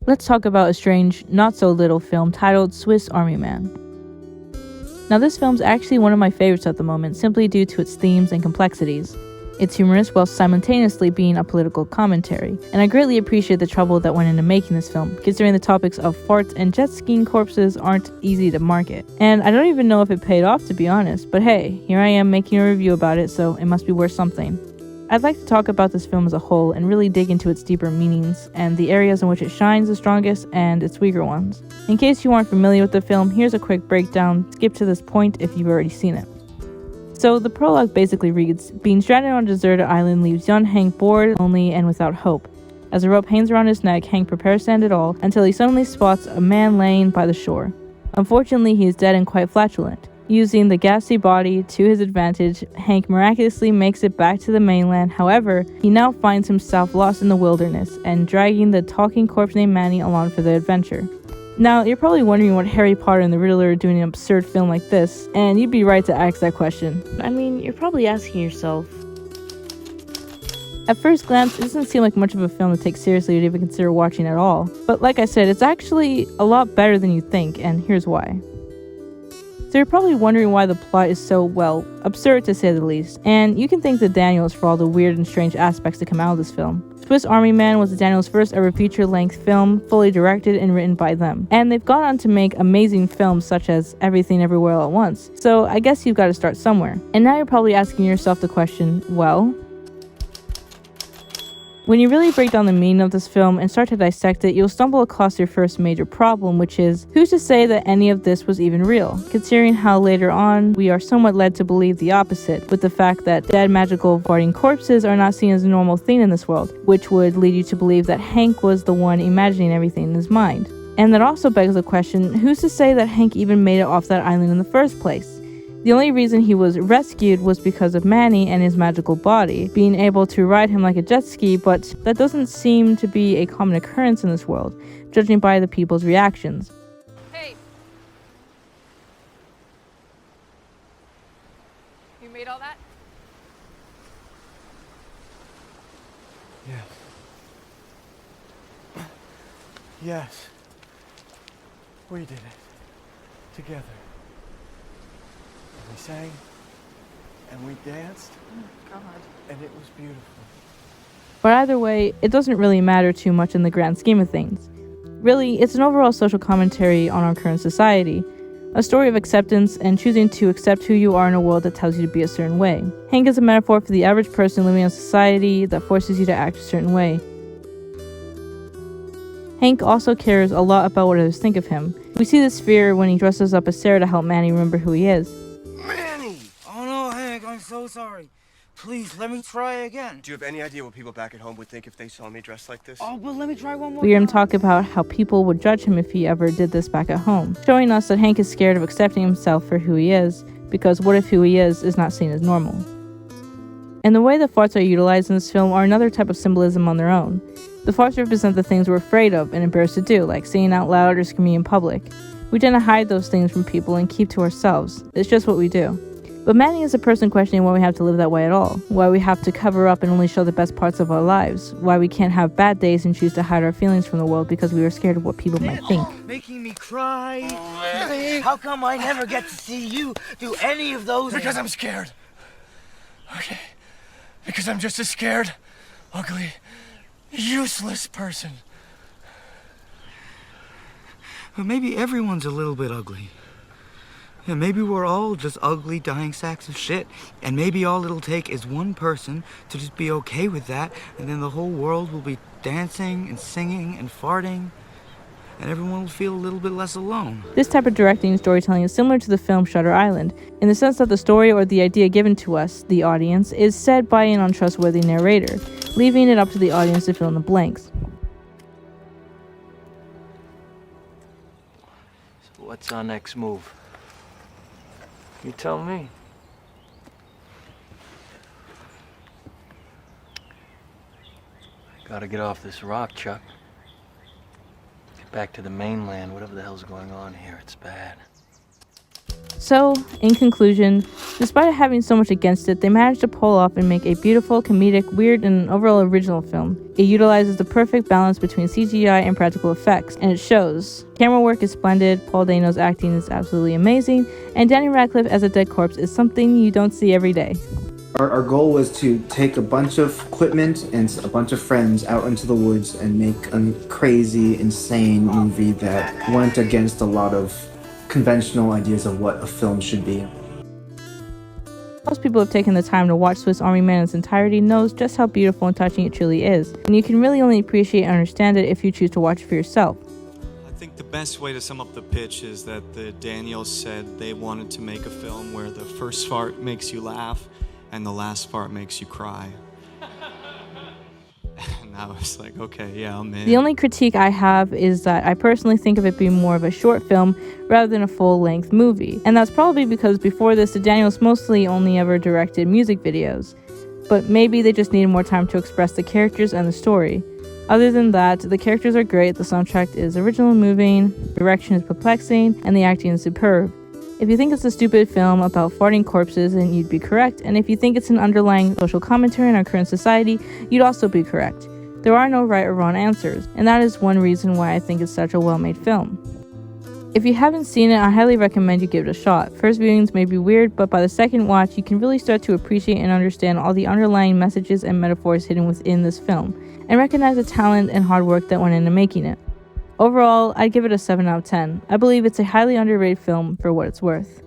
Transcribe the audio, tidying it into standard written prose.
Let's talk about a strange, not-so-little film titled Swiss Army Man. Now this film's actually one of my favorites at the moment, simply due to its themes and complexities. It's humorous while simultaneously being a political commentary, and I greatly appreciate the trouble that went into making this film, considering the topics of farts and jet skiing corpses aren't easy to market. And I don't even know if it paid off, to be honest, but hey, here I am making a review about it, so it must be worth something. I'd like to talk about this film as a whole and really dig into its deeper meanings and the areas in which it shines the strongest and its weaker ones. In case you aren't familiar with the film, here's a quick breakdown. Skip to this point if you've already seen it. So the prologue basically reads, being stranded on a deserted island leaves young Hank bored, lonely, and without hope. As a rope hangs around his neck, Hank prepares to end it all until he suddenly spots a man laying by the shore. Unfortunately, he is dead and quite flatulent. Using the ghastly body to his advantage, Hank miraculously makes it back to the mainland. However, he now finds himself lost in the wilderness and dragging the talking corpse named Manny along for the adventure. Now, you're probably wondering what Harry Potter and the Riddler are doing in an absurd film like this, and you'd be right to ask that question. I mean, you're probably asking yourself. At first glance, it doesn't seem like much of a film to take seriously or even consider watching at all. But like I said, it's actually a lot better than you think, and here's why. So you're probably wondering why the plot is so, well, absurd to say the least, and you can thank the Daniels for all the weird and strange aspects that come out of this film. Swiss Army Man was the Daniels' first ever feature-length film, fully directed and written by them. And they've gone on to make amazing films such as Everything Everywhere All at Once, so I guess you've got to start somewhere. And now you're probably asking yourself the question, well, when you really break down the meaning of this film and start to dissect it, you'll stumble across your first major problem, which is, who's to say that any of this was even real? Considering how later on, we are somewhat led to believe the opposite, with the fact that dead magical farting corpses are not seen as a normal thing in this world, which would lead you to believe that Hank was the one imagining everything in his mind. And that also begs the question, who's to say that Hank even made it off that island in the first place? The only reason he was rescued was because of Manny and his magical body, being able to ride him like a jet ski, but that doesn't seem to be a common occurrence in this world, judging by the people's reactions. Hey! You made all that? Yes. Yes. We did it. Together. We sang, and we danced, God. and it was beautiful. But either way, it doesn't really matter too much in the grand scheme of things. Really, it's an overall social commentary on our current society, a story of acceptance and choosing to accept who you are in a world that tells you to be a certain way. Hank is a metaphor for the average person living in a society that forces you to act a certain way. Hank also cares a lot about what others think of him. We see this fear when he dresses up as Sarah to help Manny remember who he is. Manny! Oh no, Hank, I'm so sorry. Please, let me try again. Do you have any idea what people back at home would think if they saw me dressed like this? Oh, but let me try one more We hear him time. talk about how people would judge him if he ever did this back at home, showing us that Hank is scared of accepting himself for who he is, because what if who he is not seen as normal? And the way the farts are utilized in this film are another type of symbolism on their own. The farts represent the things we're afraid of and embarrassed to do, like saying out loud or screaming in public. We tend to hide those things from people and keep to ourselves. It's just what we do. But Manny is a person questioning why we have to live that way at all, why we have to cover up and only show the best parts of our lives, why we can't have bad days and choose to hide our feelings from the world because we are scared of what people might think. Making me cry. How come I never get to see you do any of those? Because I'm scared. Okay. Because I'm just a scared, ugly, useless person. But maybe everyone's a little bit ugly. Yeah, maybe we're all just ugly, dying sacks of shit. And maybe all it'll take is one person to just be okay with that, and then the whole world will be dancing and singing and farting, and everyone will feel a little bit less alone. This type of directing and storytelling is similar to the film Shutter Island, in the sense that the story or the idea given to us, the audience, is said by an untrustworthy narrator, leaving it up to the audience to fill in the blanks. So what's our next move? You tell me. Gotta get off this rock, Chuck. Get back to the mainland, whatever the hell's going on here, it's bad. So, in conclusion, despite having so much against it, they managed to pull off and make a beautiful, comedic, weird, and overall original film. It utilizes the perfect balance between CGI and practical effects, and it shows. Camera work is splendid, Paul Dano's acting is absolutely amazing, and Danny Radcliffe as a dead corpse is something you don't see every day. Our goal was to take a bunch of equipment and a bunch of friends out into the woods and make a crazy, insane movie that went against a lot of conventional ideas of what a film should be. Most people have taken the time to watch Swiss Army Man in its entirety knows just how beautiful and touching it truly is, and you can really only appreciate and understand it if you choose to watch it for yourself. I think the best way to sum up the pitch is that the Daniels said they wanted to make a film where the first part makes you laugh and the last part makes you cry. And I was like, okay, yeah, I'm in. The only critique I have is that I personally think of it being more of a short film rather than a full-length movie. And that's probably because before this, the Daniels mostly only ever directed music videos. But maybe they just needed more time to express the characters and the story. Other than that, the characters are great, the soundtrack is original and moving, the direction is perplexing, and the acting is superb. If you think it's a stupid film about farting corpses, then you'd be correct, and if you think it's an underlying social commentary in our current society, you'd also be correct. There are no right or wrong answers, and that is one reason why I think it's such a well-made film. If you haven't seen it, I highly recommend you give it a shot. First viewings may be weird, but by the second watch, you can really start to appreciate and understand all the underlying messages and metaphors hidden within this film, and recognize the talent and hard work that went into making it. Overall, I'd give it a 7 out of 10. I believe it's a highly underrated film for what it's worth.